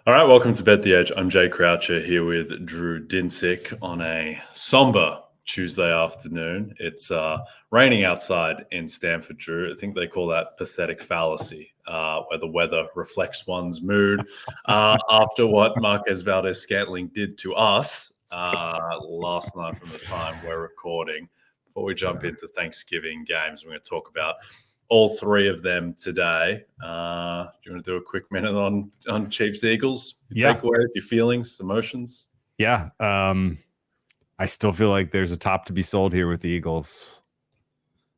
All right, welcome to Bet the Edge. I'm Jay Croucher here with Drew Dinsick on a somber Tuesday afternoon. It's raining outside in Stamford, Drew. I think they call that pathetic fallacy, where the weather reflects one's mood after what Marquez Valdez-Scantling did to us last night from the time we're recording. Before we jump into Thanksgiving games, we're going to talk about all three of them today. Do you want to do a quick minute on Chiefs Eagles? Your takeaways, your feelings, emotions? Yeah. I still feel like there's a top to be sold here with the Eagles.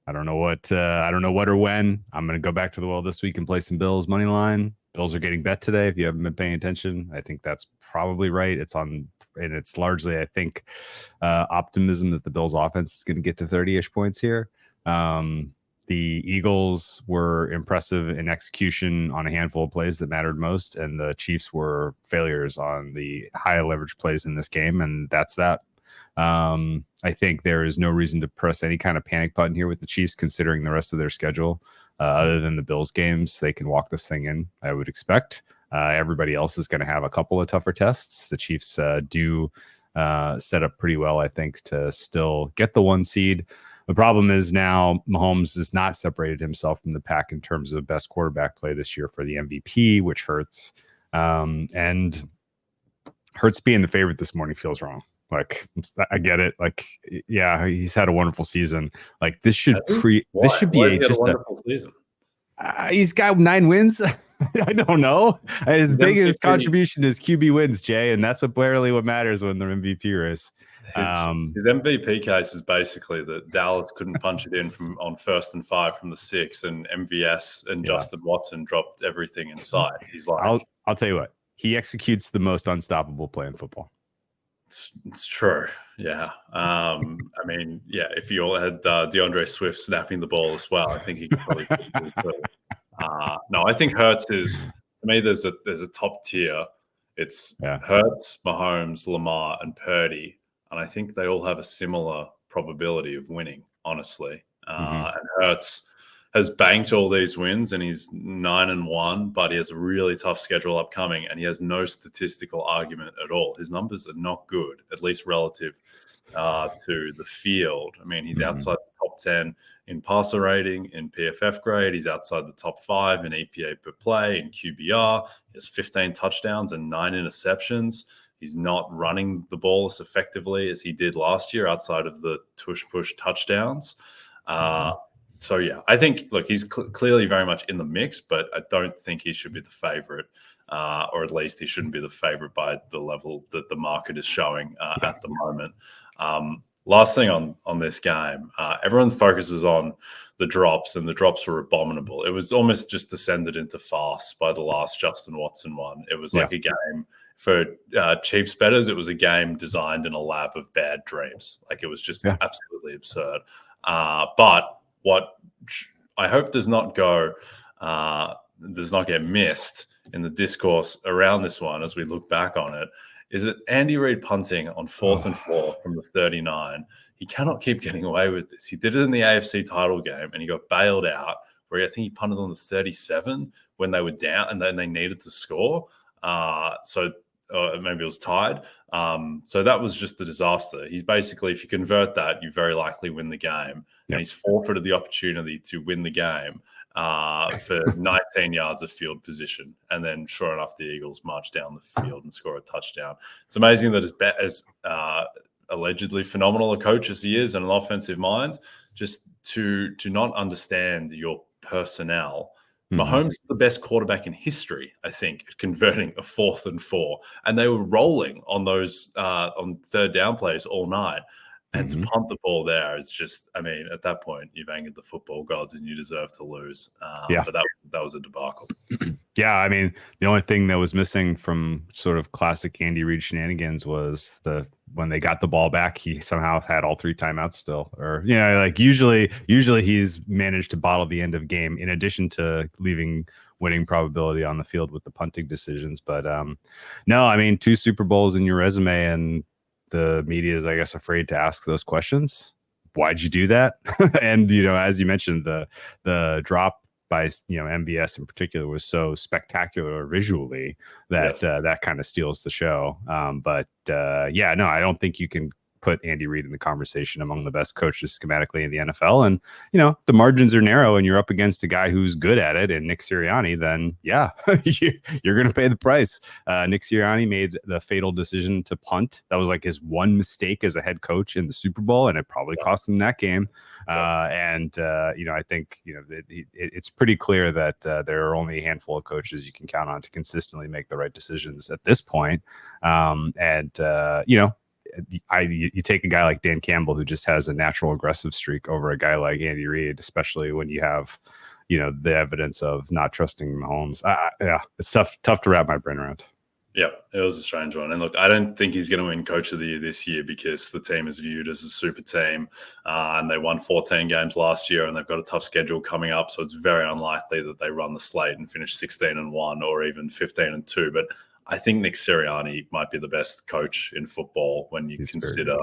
I don't know what or when. I'm going to go back to the well this week and play some Bills money line. Bills are getting bet today. If you haven't been paying attention, I think that's probably right. It's largely, I think, optimism that the Bills offense is going to get to 30-ish points here. The Eagles were impressive in execution on a handful of plays that mattered most, and the Chiefs were failures on the high leverage plays in this game, and that's that. I think there is no reason to press any kind of panic button here with the Chiefs, considering the rest of their schedule. Other than the Bills games, they can walk this thing in, I would expect. Everybody else is going to have a couple of tougher tests. The Chiefs do set up pretty well, I think, to still get the 1 seed. The problem is now Mahomes has not separated himself from the pack in terms of best quarterback play this year for the MVP, which hurts. And Hurts being the favorite this morning feels wrong. Like, I get it. Like, yeah, he's had a wonderful season. Like, this should be a wonderful season. He's got 9 wins. I don't know. His biggest contribution is QB wins, Jay, and that's what matters when they're MVP race. His MVP case is basically that Dallas couldn't punch it in on 1st and 5 from the 6, and MVS and Justin Watson dropped everything in sight. He's like, I'll tell you what, he executes the most unstoppable play in football. It's true. Yeah. I mean, yeah, if you all had DeAndre Swift snapping the ball as well, I think he could probably no, I think Hurts is, to me, there's a top tier. It's Hurts, Mahomes, Lamar, and Purdy. And I think they all have a similar probability of winning, honestly. And Hurts has banked all these wins, and he's 9-1, but he has a really tough schedule upcoming, and he has no statistical argument at all. His numbers are not good, at least relative to the field. I mean, he's outside the top 10 in passer rating, in PFF grade. He's outside the top 5 in EPA per play, in QBR. He has 15 touchdowns and 9 interceptions. He's not running the ball as effectively as he did last year outside of the tush-push touchdowns. So, yeah, I think, look, he's clearly very much in the mix, but I don't think he should be the favorite, or at least he shouldn't be the favorite by the level that the market is showing at the moment. Last thing on this game, everyone focuses on the drops, and the drops were abominable. It was almost just descended into farce by the last Justin Watson one. It was like a game for Chiefs bettors. It was a game designed in a lab of bad dreams. Like, it was just absolutely absurd. But what I hope does not get missed in the discourse around this one as we look back on it is that Andy Reid punting on 4th and 4 from the 39. He cannot keep getting away with this. He did it in the AFC title game, and he got bailed out where I think he punted on the 37 when they were down and then they needed to score. Maybe it was tied. So that was just a disaster. He's basically, if you convert that, you very likely win the game. And he's forfeited the opportunity to win the game for 19 yards of field position. And then, sure enough, the Eagles march down the field and score a touchdown. It's amazing that as allegedly phenomenal a coach as he is and an offensive mind, just to not understand your personnel. Mahomes is the best quarterback in history, I think, at converting a 4th and 4. And they were rolling on those on 3rd down plays all night. And to punt the ball there is just, I mean, at that point, you've angered the football gods and you deserve to lose. But that was a debacle. Yeah, I mean, the only thing that was missing from sort of classic Andy Reid shenanigans was when they got the ball back, he somehow had all 3 timeouts still. Or, like usually he's managed to bottle the end of game in addition to leaving winning probability on the field with the punting decisions. But no, I mean, 2 Super Bowls in your resume, and the media is, I guess, afraid to ask those questions. Why'd you do that? And, as you mentioned, the drop by MVS in particular was so spectacular visually that that kind of steals the show. But no, I don't think you can put Andy Reid in the conversation among the best coaches schematically in the NFL. And, the margins are narrow and you're up against a guy who's good at it and Nick Sirianni, then you're going to pay the price. Nick Sirianni made the fatal decision to punt. That was like his one mistake as a head coach in the Super Bowl, and it probably cost him that game. I think, it's pretty clear that there are only a handful of coaches you can count on to consistently make the right decisions at this point. You take a guy like Dan Campbell, who just has a natural aggressive streak, over a guy like Andy Reid, especially when you have, the evidence of not trusting Mahomes. It's tough to wrap my brain around. Yeah, it was a strange one. And look, I don't think he's going to win Coach of the Year this year because the team is viewed as a super team, and they won 14 games last year, and they've got a tough schedule coming up. So it's very unlikely that they run the slate and finish 16-1 or even 15-2. But I think Nick Sirianni might be the best coach in football when you consider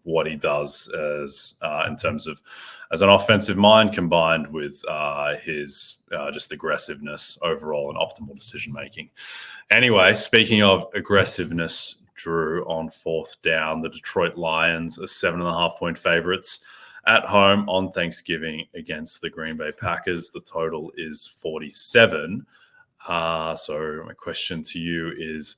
what he does as in terms of as an offensive mind combined with his just aggressiveness overall and optimal decision making. Anyway, speaking of aggressiveness, Drew, on fourth down, the Detroit Lions are 7.5-point favorites at home on Thanksgiving against the Green Bay Packers. The total is 47. So my question to you is,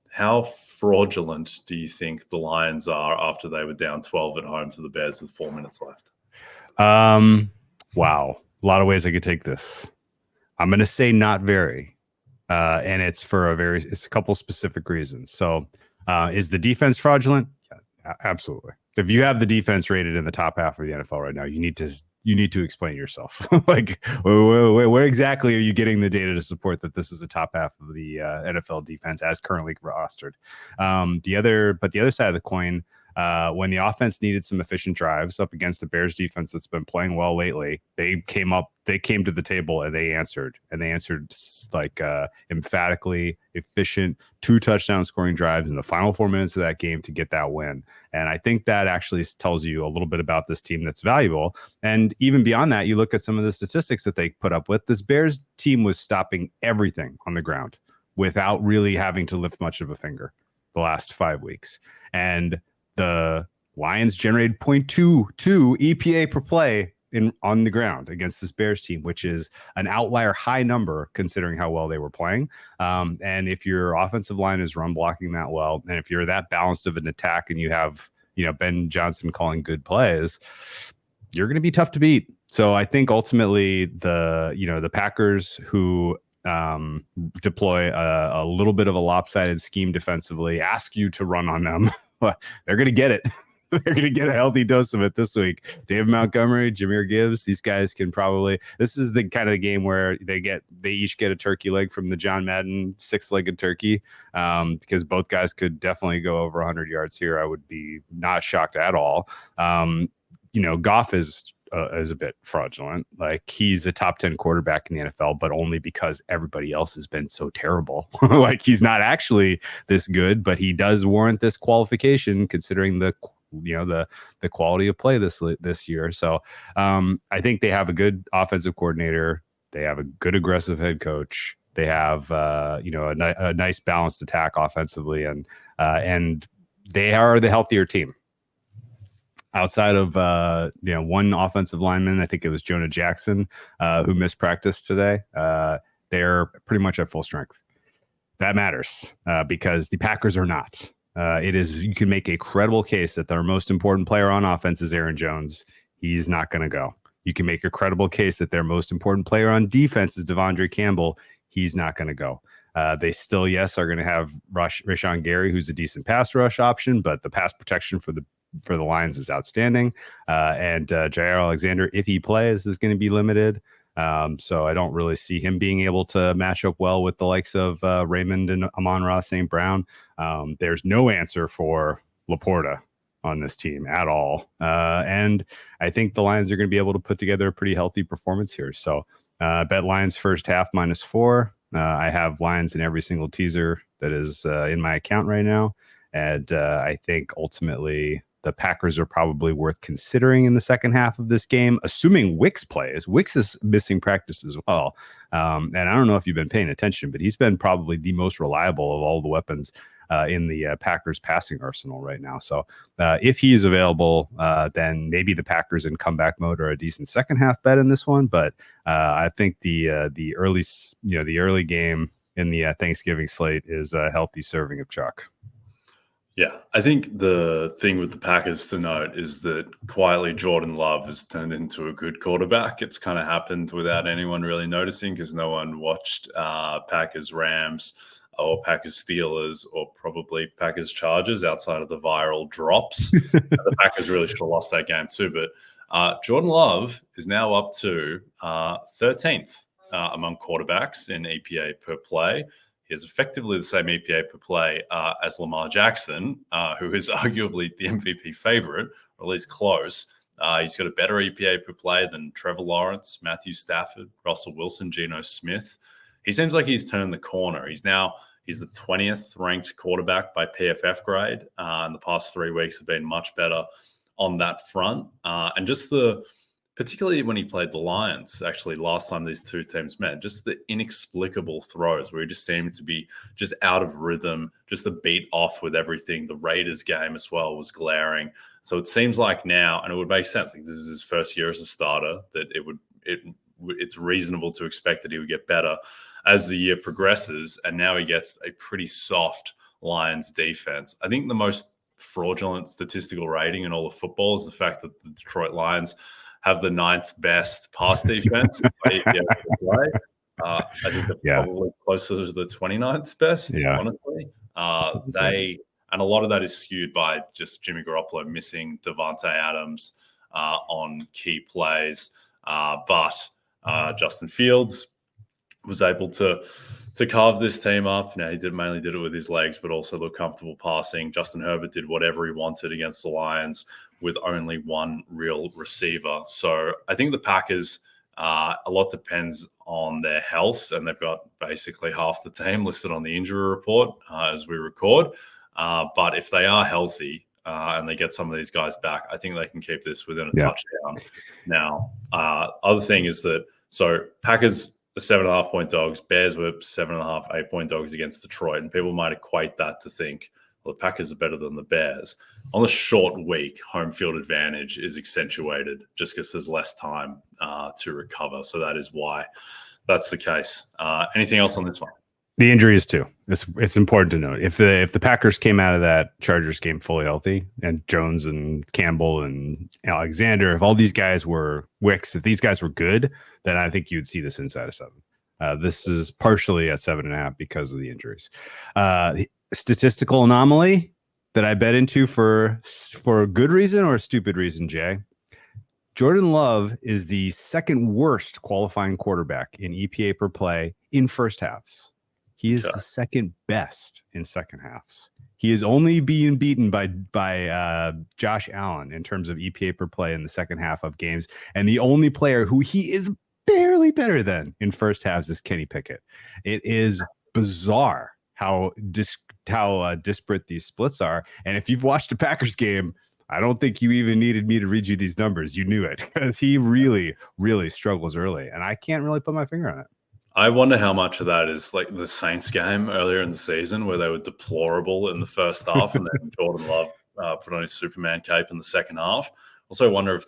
how fraudulent do you think the Lions are after they were down 12 at home to the Bears with 4 minutes left? Wow. A lot of ways I could take this. I'm going to say not very. And it's for it's a couple specific reasons. So is the defense fraudulent? Yeah, absolutely. If you have the defense rated in the top half of the NFL right now, you need to explain yourself. Like, where exactly are you getting the data to support that this is the top half of the NFL defense as currently rostered? The other side of the coin, when the offense needed some efficient drives up against the Bears defense that's been playing well lately, they came to the table and they answered like emphatically efficient 2 touchdown scoring drives in the final 4 minutes of that game to get that win. And I think that actually tells you a little bit about this team that's valuable. And even beyond that, you look at some of the statistics that they put up with. This Bears team was stopping everything on the ground without really having to lift much of a finger the last 5 weeks. And the Lions generated 0.22 EPA per play on the ground against this Bears team, which is an outlier high number considering how well they were playing. And if your offensive line is run blocking that well, and if you're that balanced of an attack and you have, Ben Johnson calling good plays, you're going to be tough to beat. So I think ultimately the Packers, who deploy a little bit of a lopsided scheme defensively, ask you to run on them. They're going to get it. They're going to get a healthy dose of it this week. David Montgomery, Jahmyr Gibbs, these guys can probably. This is the kind of game where they each get a turkey leg from the John Madden 6-legged turkey, because both guys could definitely go over 100 yards here. I would be not shocked at all. Goff is a bit fraudulent. Like, he's a top 10 quarterback in the NFL, but only because everybody else has been so terrible. Like, he's not actually this good, but he does warrant this qualification considering the quality of play this year. So I think they have a good offensive coordinator. They have a good aggressive head coach. They have a nice balanced attack offensively, and they are the healthier team. Outside of one offensive lineman, I think it was Jonah Jackson, who missed practice today. They're pretty much at full strength. That matters because the Packers are not. You can make a credible case that their most important player on offense is Aaron Jones. He's not going to go. You can make a credible case that their most important player on defense is Devondre Campbell. He's not going to go. They still, are going to have Rashawn Gary, who's a decent pass rush option, but the pass protection for the Lions is outstanding. And Jair Alexander, if he plays, is going to be limited. So I don't really see him being able to match up well with the likes of Raymond and Amon-Ra St. Brown. There's no answer for Laporta on this team at all. And I think the Lions are going to be able to put together a pretty healthy performance here. So bet Lions first half -4. I have Lions in every single teaser that is in my account right now. And I think ultimately the Packers are probably worth considering in the second half of this game, assuming Wicks plays. Wicks is missing practice as well. And I don't know if you've been paying attention, but he's been probably the most reliable of all the weapons in the Packers passing arsenal right now. So if he's available, then maybe the Packers in comeback mode are a decent second half bet in this one. But I think the early game in the Thanksgiving slate is a healthy serving of chalk. Yeah, I think the thing with the Packers to note is that quietly Jordan Love has turned into a good quarterback. It's kind of happened without anyone really noticing because no one watched Packers Rams or Packers Steelers or probably Packers Chargers outside of the viral drops. The Packers really should have lost that game too. But Jordan Love is now up to 13th among quarterbacks in EPA per play. He has effectively the same EPA per play as Lamar Jackson, who is arguably the MVP favorite, or at least close. He's got a better EPA per play than Trevor Lawrence, Matthew Stafford, Russell Wilson, Geno Smith. He seems like he's turned the corner. He's the 20th ranked quarterback by PFF grade. And the past 3 weeks have been much better on that front. And just particularly when he played the Lions, actually, last time these two teams met, just the inexplicable throws where he just seemed to be just out of rhythm, just a beat off with everything. The Raiders game as well was glaring. So it seems like now, and it would make sense, like this is his first year as a starter, that it's reasonable to expect that he would get better as the year progresses. And now he gets a pretty soft Lions defense. I think the most fraudulent statistical rating in all of football is the fact that the Detroit Lions have the 9th best pass defense. I think they're probably closer to the 29th best, honestly. And a lot of that is skewed by just Jimmy Garoppolo missing Devontae Adams on key plays. But Justin Fields was able to carve this team up. Now, he mainly did it with his legs, but also looked comfortable passing. Justin Herbert did whatever he wanted against the Lions with only one real receiver. So I think the Packers, a lot depends on their health, and they've got basically half the team listed on the injury report as we record. But if they are healthy and they get some of these guys back, I think they can keep this within a touchdown. Now, other thing is that, so Packers are 7.5 point dogs, Bears were 7.5, 8 point dogs against Detroit, and people might equate that to think, well, the Packers are better than the Bears. On the short week, home field advantage is accentuated just because there's less time to recover. So that is why that's the case. Anything else on this one? The injuries too. It's important to note if the Packers came out of that Chargers game fully healthy, and Jones and Campbell and Alexander, if all these guys were Wicks, if these guys were good, then I think you'd see this inside of 7. This is partially at 7.5 because of the injuries. Statistical anomaly that I bet into for a good reason or a stupid reason, Jay. Jordan Love is the second worst qualifying quarterback in EPA per play in first halves. He is the second best in second halves. He is only being beaten by Josh Allen in terms of EPA per play in the second half of games. And the only player who he is barely better than in first halves is Kenny Pickett. It is bizarre how disparate these splits are. And if you've watched a Packers game, I don't think you even needed me to read you these numbers. You knew it because he really, really struggles early. And I can't really put my finger on it. I wonder how much of that is like the Saints game earlier in the season where they were deplorable in the first half and then Jordan Love put on his Superman cape in the second half. Also wonder if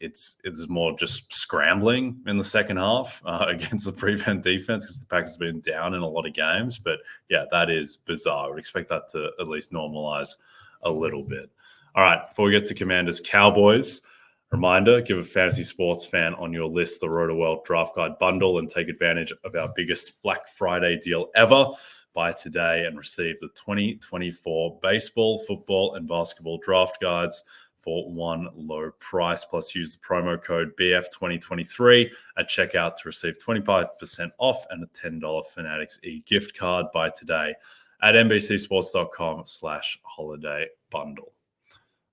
it's more just scrambling in the second half against the prevent defense because the Packers have been down in a lot of games. But yeah, that is bizarre. I would expect that to at least normalize a little bit. All right, before we get to Commanders-Cowboys, reminder, give a fantasy sports fan on your list the Roto World Draft Guide bundle and take advantage of our biggest Black Friday deal ever. Buy today and receive the 2024 baseball, football, and basketball draft guides for one low price. Plus, use the promo code BF2023 at checkout to receive 25% off and a $10 Fanatics e-gift card. Buy today at nbcsports.com/holiday bundle.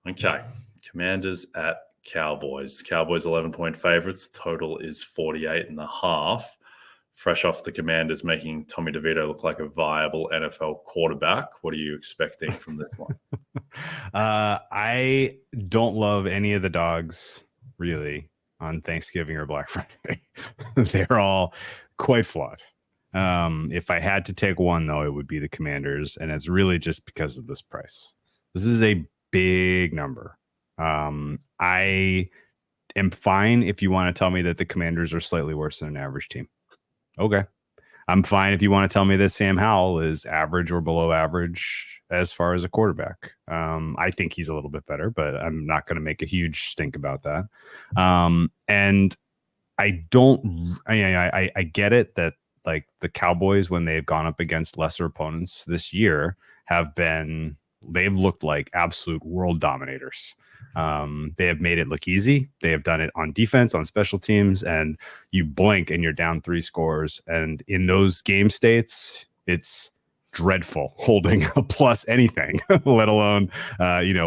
Okay, Commanders at Cowboys. Cowboys 11-point favorites. Total is 48.5. Fresh off the Commanders making Tommy DeVito look like a viable NFL quarterback. What are you expecting from this one? I don't love any of the dogs really on Thanksgiving or Black Friday. They're all quite flawed. If I had to take one, though, it would be the Commanders, and it's really just because of this price. This is a big number. I am fine if you want to tell me that the Commanders are slightly worse than an average team. Okay. I'm fine if you want to tell me that Sam Howell is average or below average as far as a quarterback. I think he's a little bit better, but I'm not going to make a huge stink about that. And I don't, I get it that like the Cowboys, when they've gone up against lesser opponents this year, they've looked like absolute world dominators. They have made it look easy. They have done it on defense, on special teams, and you blink and you're down 3 scores. And in those game states, it's dreadful holding a plus anything, let alone,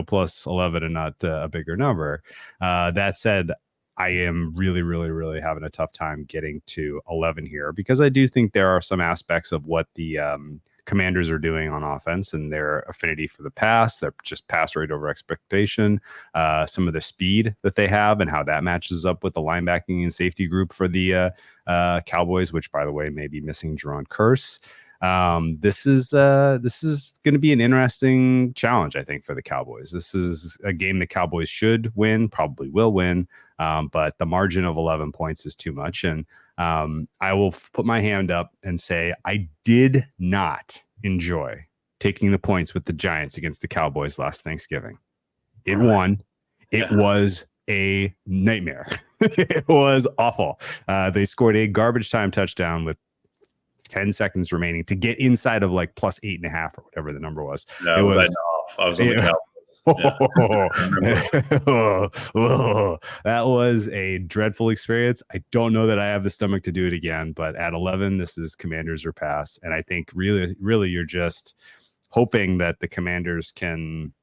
plus 11 and not a bigger number. That said, I am really, really, really having a tough time getting to 11 here because I do think there are some aspects of what the Commanders are doing on offense and their affinity for the pass, their just pass rate over expectation, some of the speed that they have and how that matches up with the linebacking and safety group for the Cowboys, which, by the way, may be missing Jerron Kearse. This is going to be an interesting challenge, I think, for the Cowboys. This is a game the Cowboys should win, probably will win, but the margin of 11 points is too much. And I will put my hand up and say I did not enjoy taking the points with the Giants against the Cowboys last Thanksgiving. It won. It was a nightmare. It was awful. They scored a garbage time touchdown with 10 seconds remaining to get inside of like plus 8.5 or whatever the number was. No, it was off. I was on the Cowboys. That was a dreadful experience. I don't know that I have the stomach to do it again, but at 11, this is Commanders or pass. And I think really you're just hoping that the Commanders can,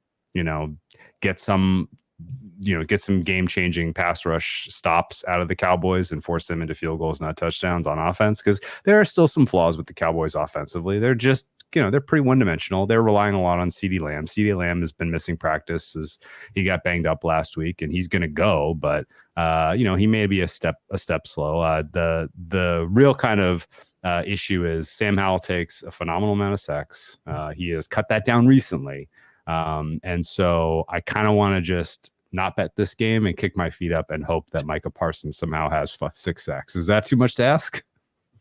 get some game-changing pass rush stops out of the Cowboys and force them into field goals, not touchdowns on offense, because there are still some flaws with the Cowboys offensively. They're just, they're pretty one-dimensional. They're relying a lot on CeeDee Lamb. CeeDee Lamb has been missing practice as he got banged up last week, and he's going to go, but, he may be a step slow. The real kind of issue is Sam Howell takes a phenomenal amount of sacks. He has cut that down recently. And so I kind of want to just not bet this game and kick my feet up and hope that Micah Parsons somehow has 6 sacks. Is that too much to ask?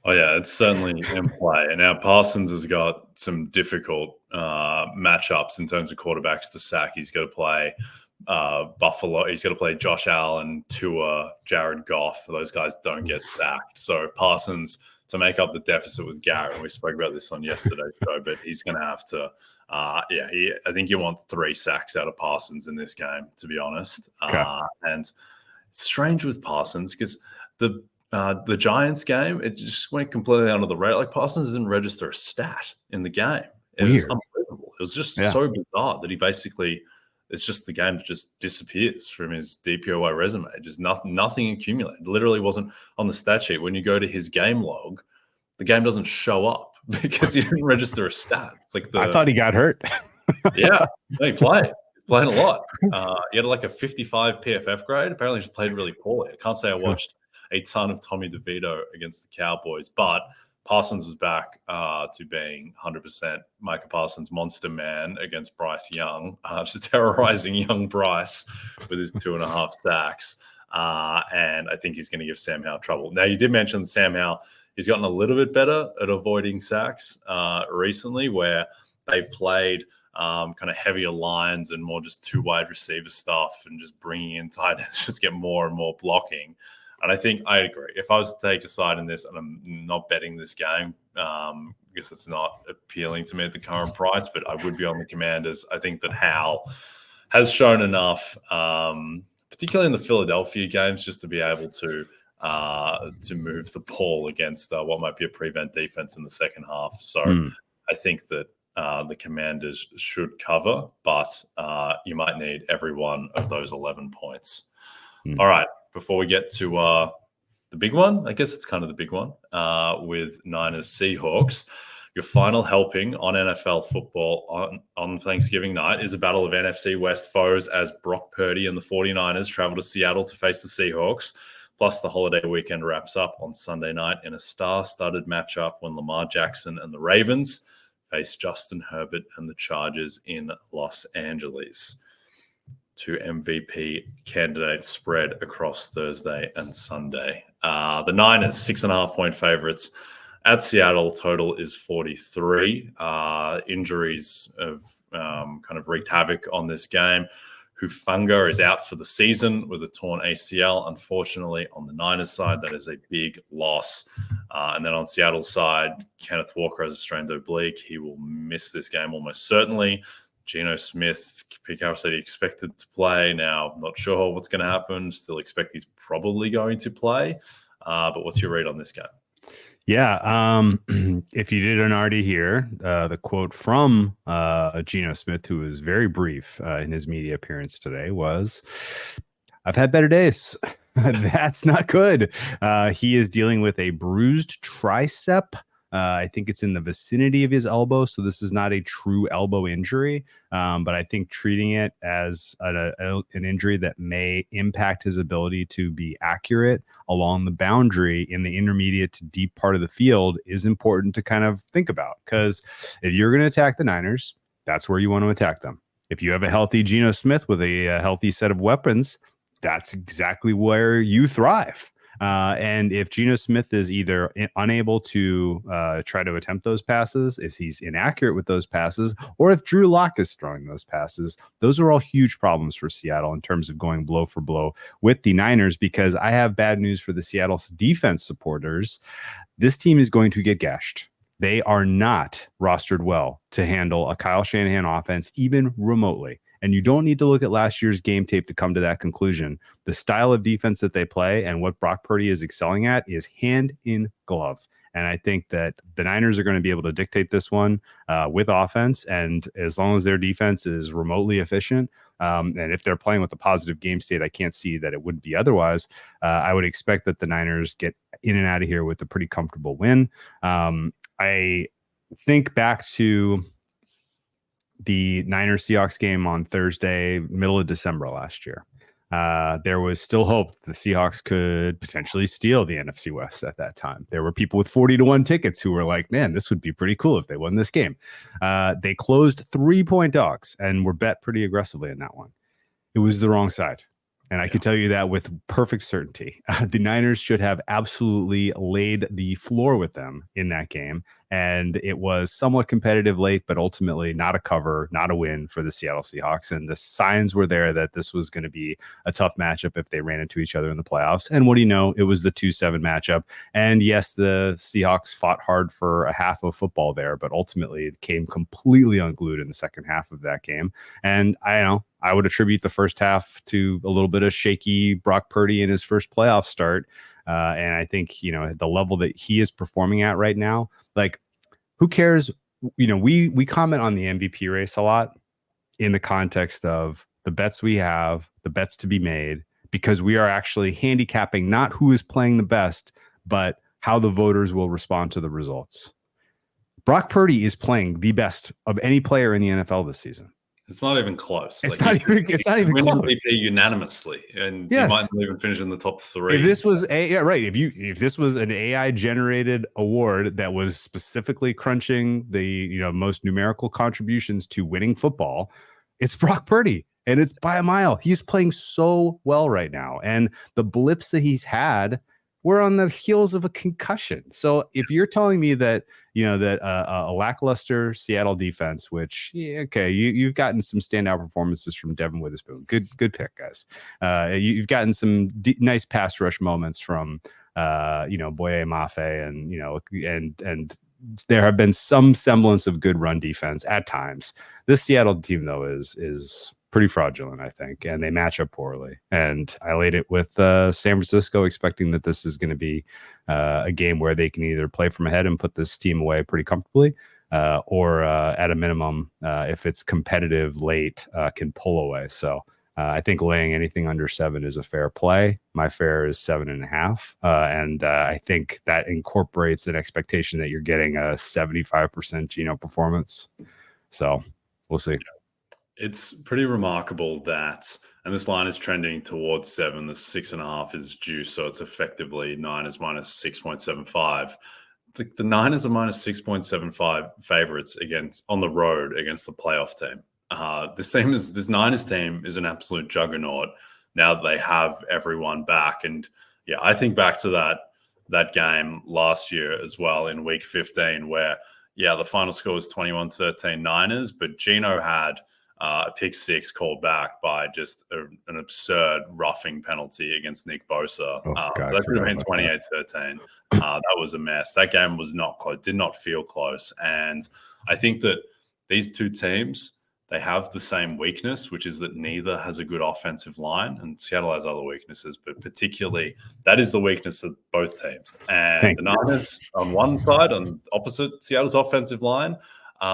Oh, yeah, it's certainly in play. And now Parsons has got some difficult matchups in terms of quarterbacks to sack. He's got to play Buffalo. He's got to play Josh Allen, Tua, Jared Goff. Those guys don't get sacked. So Parsons, to make up the deficit with Garrett, and we spoke about this on yesterday's show, but he's going to have to I think you want 3 sacks out of Parsons in this game, to be honest. Okay. And it's strange with Parsons because the Giants game, it just went completely under the radar. Like Parsons didn't register a stat in the game. It was unbelievable. It was just so bizarre that he basically, it's just the game that just disappears from his DPOY resume. Just nothing accumulated. Literally wasn't on the stat sheet. When you go to his game log, the game doesn't show up because he didn't register a stat. It's like I thought he got hurt. Yeah, no, he played. He's playing a lot. He had like a 55 PFF grade. Apparently, he just played really poorly. I can't say I watched a ton of Tommy DeVito against the Cowboys, but Parsons was back to being 100% Micah Parsons monster man against Bryce Young, just terrorizing young Bryce with his 2.5 sacks. And I think he's going to give Sam Howell trouble. Now, you did mention Sam Howell. He's gotten a little bit better at avoiding sacks recently, where they've played kind of heavier lines and more just 2 wide receiver stuff and just bringing in tight ends, just get more and more blocking. And I think I agree. If I was to take a side in this, and I'm not betting this game because it's not appealing to me at the current price, but I would be on the Commanders. I think that Howell has shown enough, particularly in the Philadelphia games, just to be able to move the ball against what might be a prevent defense in the second half. So I think that the Commanders should cover, but you might need every one of those 11 points. All right. Before we get to the big one, I guess it's kind of the big one with Niners-Seahawks. Your final helping on NFL football on Thanksgiving night is a battle of NFC West foes as Brock Purdy and the 49ers travel to Seattle to face the Seahawks. Plus, the holiday weekend wraps up on Sunday night in a star-studded matchup when Lamar Jackson and the Ravens face Justin Herbert and the Chargers in Los Angeles. 2 MVP candidates spread across Thursday and Sunday. The Niners, 6.5-point favorites at Seattle. Total is 43. Injuries have kind of wreaked havoc on this game. Hufanga is out for the season with a torn ACL. Unfortunately, on the Niners side, that is a big loss. And then on Seattle's side, Kenneth Walker has a strained oblique. He will miss this game almost certainly. Geno Smith, Pete Carroll said he expected to play. Now, not sure what's going to happen. Still expect he's probably going to play. But what's your read on this game? Yeah. If you didn't already hear the quote from Geno Smith, who was very brief in his media appearance today, was, "I've had better days." That's not good. He is dealing with a bruised tricep. I think it's in the vicinity of his elbow. So this is not a true elbow injury. But I think treating it as an injury that may impact his ability to be accurate along the boundary in the intermediate to deep part of the field is important to kind of think about. Because if you're going to attack the Niners, that's where you want to attack them. If you have a healthy Geno Smith with a healthy set of weapons, that's exactly where you thrive. And if Geno Smith is either unable to try to attempt those passes, if he's inaccurate with those passes, or if Drew Lock is throwing those passes, those are all huge problems for Seattle in terms of going blow for blow with the Niners, because I have bad news for the Seattle defense supporters. This team is going to get gashed. They are not rostered well to handle a Kyle Shanahan offense, even remotely. And you don't need to look at last year's game tape to come to that conclusion. The style of defense that they play and what Brock Purdy is excelling at is hand in glove. And I think that the Niners are going to be able to dictate this one with offense. And as long as their defense is remotely efficient, and if they're playing with a positive game state, I can't see that it wouldn't be otherwise. I would expect that the Niners get in and out of here with a pretty comfortable win. I think back to the Niners-Seahawks game on Thursday, middle of December last year. There was still hope the Seahawks could potentially steal the NFC West at that time. There were people with 40-1 tickets who were like, man, this would be pretty cool if they won this game. They closed 3-point dogs and were bet pretty aggressively in that one. It was the wrong side. And I can tell you that with perfect certainty. The Niners should have absolutely laid the floor with them in that game. And it was somewhat competitive late, but ultimately not a cover, not a win for the Seattle Seahawks. And the signs were there that this was going to be a tough matchup if they ran into each other in the playoffs. And what do you know? It was the 2-7 matchup. And yes, the Seahawks fought hard for a half of football there, but ultimately it came completely unglued in the second half of that game. And I would attribute the first half to a little bit of shaky Brock Purdy in his first playoff start. And I think, the level that he is performing at right now, like, who cares? We comment on the MVP race a lot in the context of the bets we have, the bets to be made, because we are actually handicapping not who is playing the best, but how the voters will respond to the results. Brock Purdy is playing the best of any player in the NFL this season. It's not even close. It's not even close. MVP unanimously, and you might not even finish in the top 3. If this was if this was an AI generated award that was specifically crunching the most numerical contributions to winning football, it's Brock Purdy, and it's by a mile. He's playing so well right now, and the blips that he's had were on the heels of a concussion. So if you're telling me that a lackluster Seattle defense, which you've gotten some standout performances from Devin Witherspoon, good pick, guys. You've gotten some nice pass rush moments from Boye Mafe, and there have been some semblance of good run defense at times. This Seattle team though is pretty fraudulent, I think, and they match up poorly. And I laid it with San Francisco, expecting that this is going to be a game where they can either play from ahead and put this team away pretty comfortably, or at a minimum, if it's competitive late, can pull away. So I think laying anything under 7 is a fair play. My fair is 7.5. And I think that incorporates an expectation that you're getting a 75% Geno performance. So we'll see. It's pretty remarkable that, and this line is trending towards 7. The 6.5 is juice, so it's effectively Niners minus 6.75. The Niners are minus 6.75 favorites against on the road against the playoff team. This Niners team is an absolute juggernaut now that they have everyone back. And yeah, I think back to that game last year as well in week 15, where the final score was 21-13 Niners, but Geno had a pick six called back by just an absurd roughing penalty against Nick Bosa. So that could have been 28-13. That was a mess. That game was not close, did not feel close. And I think that these two teams, they have the same weakness, which is that neither has a good offensive line. And Seattle has other weaknesses, but particularly that is the weakness of both teams. And the Niners on one side, on opposite Seattle's offensive line, they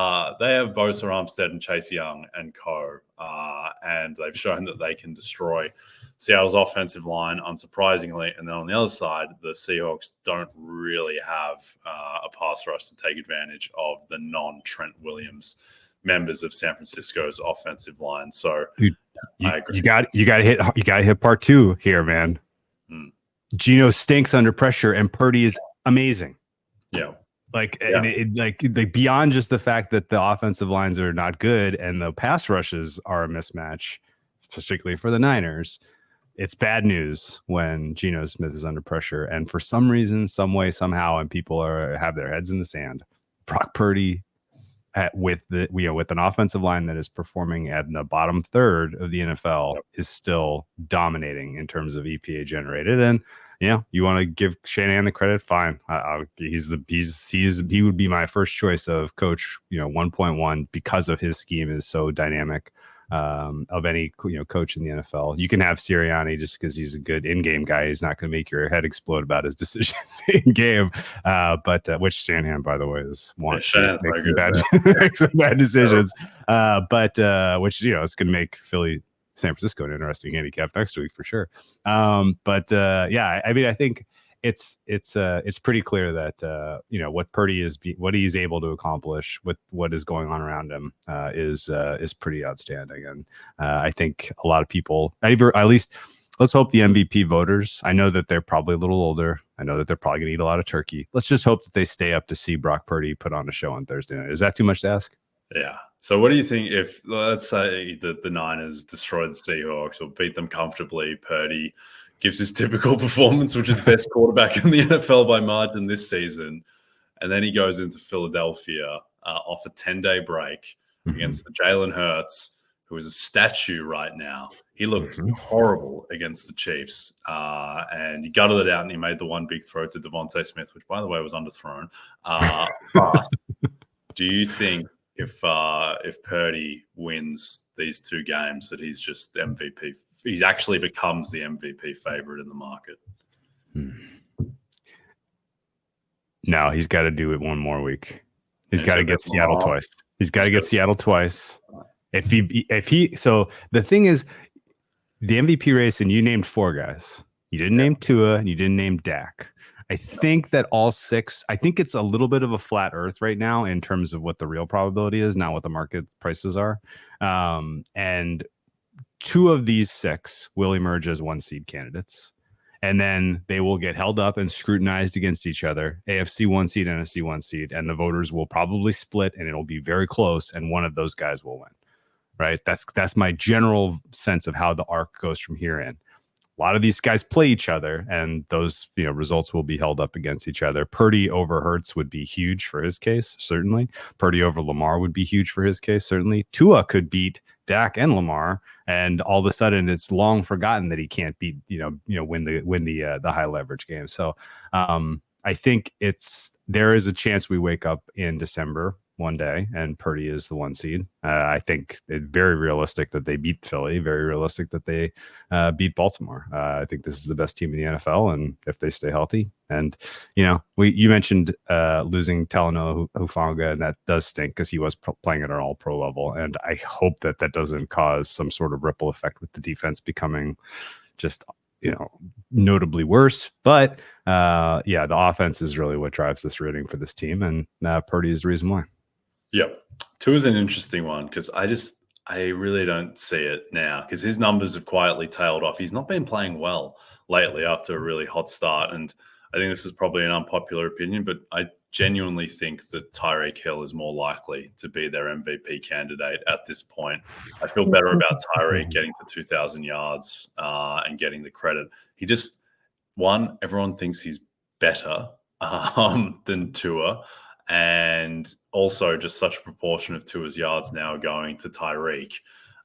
have Bosa, Armstead, and Chase Young and co. And they've shown that they can destroy Seattle's offensive line, unsurprisingly. And then on the other side, the Seahawks don't really have a pass rush to take advantage of the non-Trent Williams members of San Francisco's offensive line. So I agree. You got to hit part 2 here, man. Geno stinks under pressure, and Purdy is amazing. Like beyond just the fact that the offensive lines are not good and the pass rushes are a mismatch, particularly for the Niners. It's bad news when Geno Smith is under pressure, and for some reason, some way, somehow, and people have their heads in the sand. Brock Purdy, with an offensive line that is performing at the bottom third of the NFL, is still dominating in terms of EPA generated. And you want to give Shanahan the credit, fine. He would be my first choice of coach 1.1 because of his scheme is so dynamic. Of any coach in the NFL. You can have Sirianni just because he's a good in-game guy. He's not going to make your head explode about his decisions in game. But which Shanahan, by the way, is one make some bad decisions. But which it's going to make San Francisco an interesting handicap next week for sure. I mean, I think it's pretty clear that what Purdy is, what he's able to accomplish with what is going on around him is pretty outstanding. And I think a lot of people, at least let's hope the MVP voters, I know that they're probably a little older. I know that they're probably going to eat a lot of turkey. Let's just hope that they stay up to see Brock Purdy put on a show on Thursday night. Is that too much to ask? Yeah. So what do you think if, let's say, the Niners destroy the Seahawks or beat them comfortably, Purdy gives his typical performance, which is best quarterback in the NFL by margin this season, and then he goes into Philadelphia off a 10-day break against the Jalen Hurts, who is a statue right now. He looked horrible against the Chiefs, and he gutted it out, and he made the one big throw to Devontae Smith, which, by the way, was underthrown. But do you think if Purdy wins these two games that he's just MVP? He actually becomes the MVP favorite in the market. No, he's got to do it one more week. He's got to get Seattle twice. He's got to get Seattle twice. So the thing is, the MVP race, and you named 4 guys. You didn't name Tua, and you didn't name Dak. I think that all 6, I think it's a little bit of a flat earth right now in terms of what the real probability is, not what the market prices are. And 2 of these 6 will emerge as 1 seed candidates. And then they will get held up and scrutinized against each other, AFC 1 seed, NFC 1 seed, and the voters will probably split, and it'll be very close, and one of those guys will win. Right? That's my general sense of how the arc goes from here in. A lot of these guys play each other, and those results will be held up against each other. Purdy over Hurts would be huge for his case, certainly. Purdy over Lamar would be huge for his case, certainly. Tua could beat Dak and Lamar, and all of a sudden it's long forgotten that he can't beat win the high leverage game. So I think there is a chance we wake up in December one day, and Purdy is the 1 seed. I think it's very realistic that they beat Philly. Very realistic that they beat Baltimore. I think this is the best team in the NFL, and if they stay healthy, and you mentioned losing Talanoa Hufanga, and that does stink because he was playing at an All-Pro level, and I hope that doesn't cause some sort of ripple effect with the defense becoming just notably worse. But the offense is really what drives this rating for this team, and Purdy is the reason why. Yep. Two is an interesting one because I really don't see it now because his numbers have quietly tailed off. He's not been playing well lately after a really hot start. And I think this is probably an unpopular opinion, but I genuinely think that Tyreek Hill is more likely to be their MVP candidate at this point. I feel better about Tyreek getting to 2,000 yards and getting the credit. He just, everyone thinks he's better than Tua. And also just such a proportion of Tua's yards now going to Tyreek.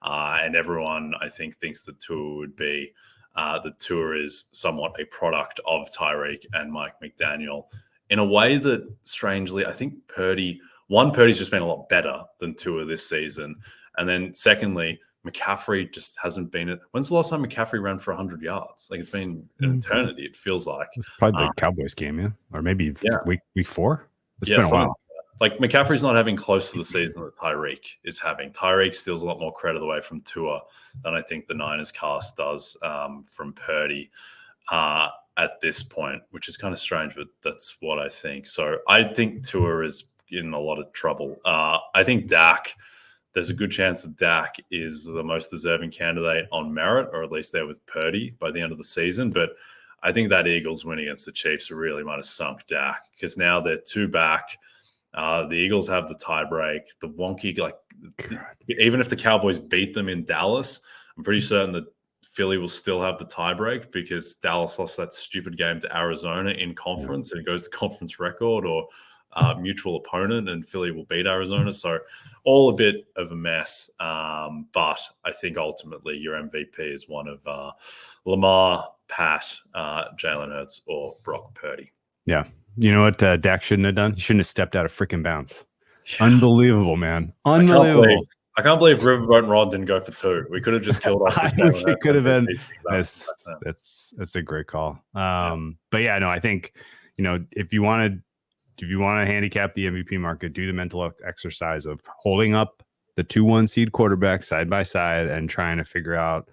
And everyone, I think, thinks that Tua would be that Tua is somewhat a product of Tyreek and Mike McDaniel in a way that, strangely, I think Purdy's just been a lot better than Tua this season. And then secondly, McCaffrey just hasn't been – when's the last time McCaffrey ran for 100 yards? Like, it's been an eternity, it feels like. It's probably the Cowboys game, yeah? Or maybe week 4? It's been a while. Like McCaffrey's not having close to the season that Tyreek is having. Tyreek steals a lot more credit away from Tua than I think the Niners cast does from Purdy at this point, which is kind of strange, but that's what I think. So I think Tua is in a lot of trouble. I think Dak, there's a good chance that Dak is the most deserving candidate on merit, or at least there with Purdy by the end of the season. But I think that Eagles win against the Chiefs really might have sunk Dak because now they're 2 back. The Eagles have the tiebreak. The wonky, even if the Cowboys beat them in Dallas, I'm pretty certain that Philly will still have the tiebreak because Dallas lost that stupid game to Arizona in conference, and it goes to conference record or mutual opponent, and Philly will beat Arizona. So all a bit of a mess. But I think ultimately your MVP is one of Lamar, Pat, Jalen Hurts, or Brock Purdy. Yeah. You know what Dak shouldn't have done? He shouldn't have stepped out of freaking bounds. Yeah. Unbelievable, man. Unbelievable. I can't believe Riverboat and Rod didn't go for 2. We could have just killed off. It could have been. That's a great call. But yeah, no, I think, if you want to handicap the MVP market, do the mental exercise of holding up the 2-1 seed quarterback side by side and trying to figure out,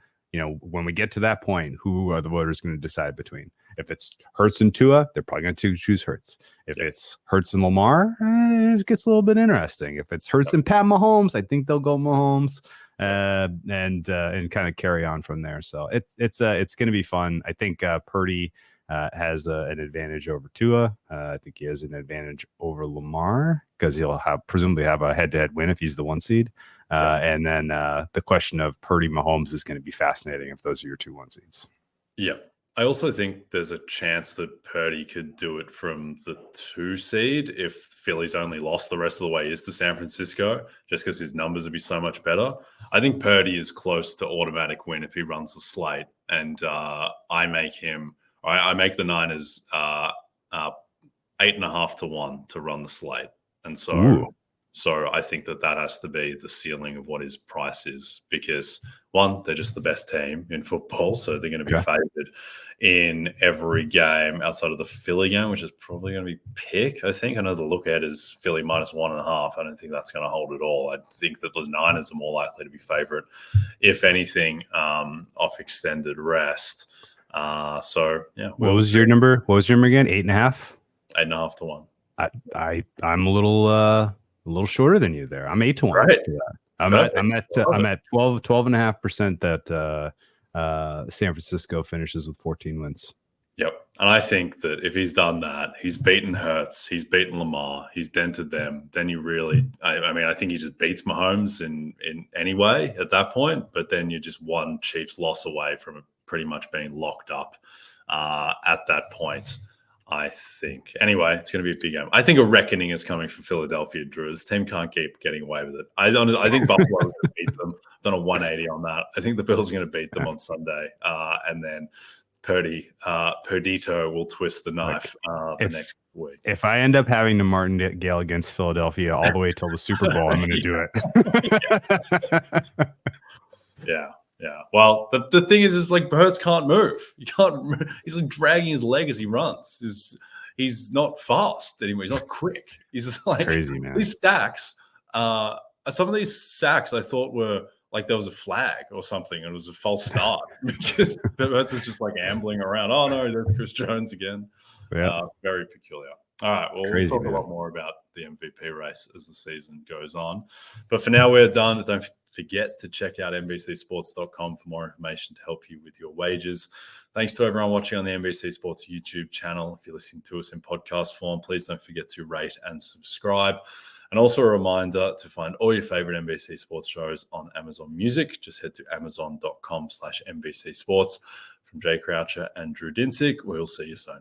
when we get to that point, who are the voters going to decide between? If it's Hurts and Tua, they're probably going to choose Hurts. If it's Hurts and Lamar, it gets a little bit interesting. If it's Hurts and Pat Mahomes, I think they'll go Mahomes and kind of carry on from there. So it's going to be fun. I think Purdy has an advantage over Tua. I think he has an advantage over Lamar because he'll presumably have a head-to-head win if he's the 1 seed. And then the question of Purdy Mahomes is going to be fascinating if those are your 2 1 seeds. Yeah. I also think there's a chance that Purdy could do it from the 2 seed if Philly's only lost the rest of the way is to San Francisco, just because his numbers would be so much better. I think Purdy is close to automatic win if he runs the slate. And I make the Niners 8.5 to 1 to run the slate. And so I think that has to be the ceiling of what his price is because, one, they're just the best team in football, so they're going to be favored in every game outside of the Philly game, which is probably going to be pick, I think. I know the look at is Philly -1.5. I don't think that's going to hold at all. I think that the Niners are more likely to be favorite, if anything, off extended rest. So, yeah. What was your number? What was your number again? 8.5? 8.5 to 1. I'm a little shorter than you there. I'm 8 to 1. Right. I'm at 12.5% that San Francisco finishes with 14 wins. Yep. And I think that if he's done that, he's beaten Hurts, he's beaten Lamar, he's dented them, then you really I think he just beats Mahomes in any way at that point, but then you're just one Chiefs loss away from it pretty much being locked up at that point. I think. Anyway, it's going to be a big game. I think a reckoning is coming from Philadelphia, Drew. This team can't keep getting away with it. I think Buffalo will beat them. I've done a 180 on that. I think the Bills are going to beat them on Sunday. And then Perdito will twist the knife the next week. If I end up having to martingale against Philadelphia all the way till the Super Bowl, I'm going to do it. Yeah. Well, the thing is like Hurts can't move. He's like dragging his leg as he runs. He's not fast anymore. He's not quick. He's just like crazy, man. These sacks. Some of these sacks I thought were like there was a flag or something, and it was a false start because Hurts is just like ambling around. Oh no, there's Chris Jones again. Yeah, very peculiar. All right, well, crazy, we'll talk man. a lot more about the MVP race as the season goes on. But for now, we're done. Don't forget to check out NBCSports.com for more information to help you with your wagers. Thanks to everyone watching on the NBC Sports YouTube channel. If you're listening to us in podcast form, please don't forget to rate and subscribe. And also a reminder to find all your favorite NBC Sports shows on Amazon Music. Just head to amazon.com/NBC Sports. From Jay Croucher and Drew Dinsick, we'll see you soon.